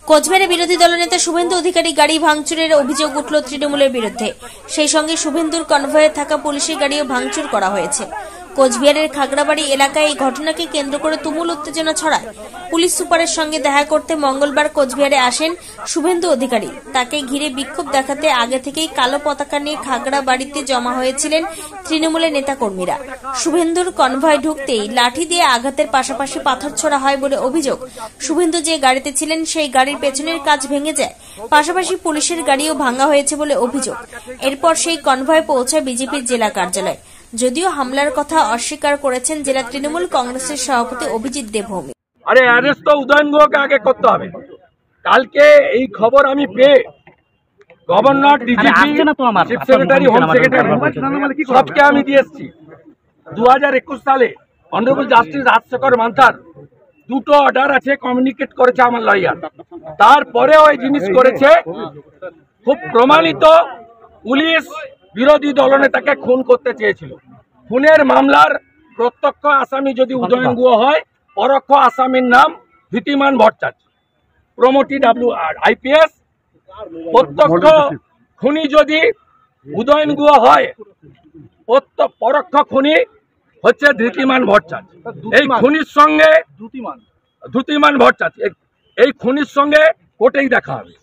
কোচবিহারে বিরোধী দলনেতা শুভেন্দু অধিকারী গাড়ি ভাঙচুরের অভিযোগ উঠল তৃণমূলের বিরুদ্ধে। সেই সঙ্গে শুভেন্দুর কনভয়ে থাকা পুলিশের গাড়িও ভাঙচুর করা হয়েছে। কোচবিহারের খাগড়াবাড়ি এলাকায় এই ঘটনাকে কেন্দ্র করে তুমুল উত্তেজনা ছড়ায়। পুলিশ সুপারের সঙ্গে দেখা করতে মঙ্গলবার কোচবিহারে আসেন শুভেন্দু অধিকারী। তাকে ঘিরে বিক্ষোভ দেখাতে আগে থেকেই কালো পতাকা নিয়ে খাগড়াবাড়িতে জমা হয়েছিলেন তৃণমূলের নেতাকর্মীরা। শুভেন্দুর কনভয় ঢুকতেই লাঠি দিয়ে আঘাতের পাশাপাশি পাথর ছোড়া হয় বলে অভিযোগ। শুভেন্দু যে গাড়িতে ছিলেন সেই গাড়ির পেছনের কাচ ভেঙে যায়, পাশাপাশি পুলিশের গাড়িও ভাঙা হয়েছে বলে অভিযোগ। এরপর সেই কনভয় পৌঁছায় বিজেপির জেলা কার্যালয়। যদিও হামলার কথা অস্বীকার করেছেন জেলা তৃণমূল কংগ্রেসের সভাপতি অভিজিৎ দেবভৌমিক। আরে অ্যারেস্ট তো উদয়ন গুহকে আগে করতে হবে। কালকে এই খবর আমি পেয়ে governor, DGP, chief secretary, home secretary সবকে আমি দিয়ে এসেছি। 2021 সালে অনারেবল জাস্টিস রাজশেখর মান্থার দুটো অর্ডার আছে, কমিউনিকেট করেছে আমার লয়ার। তারপরেও এই জিনিস করেছে, খুব প্রমাণিত। পুলিশ বিরোধী দলনেতাকে খুন করতে চেয়েছিল। খুনের মামলার প্রত্যক্ষ আসামি যদি উদয়ন গুহ হয়, পরোক্ষ আসামির নাম ধৃতিমান ভট্টাচার্য, প্রমোটি IPS। প্রত্যক্ষ খুনি যদি উদয়ন গুহ হয়, পরোক্ষ খুনি হচ্ছে ধৃতিমান ভট্টাচার্য। এই খুনির সঙ্গে ধৃতিমান ভট্টাচার্য এই খুনির সঙ্গে কোর্টেই দেখা হবে।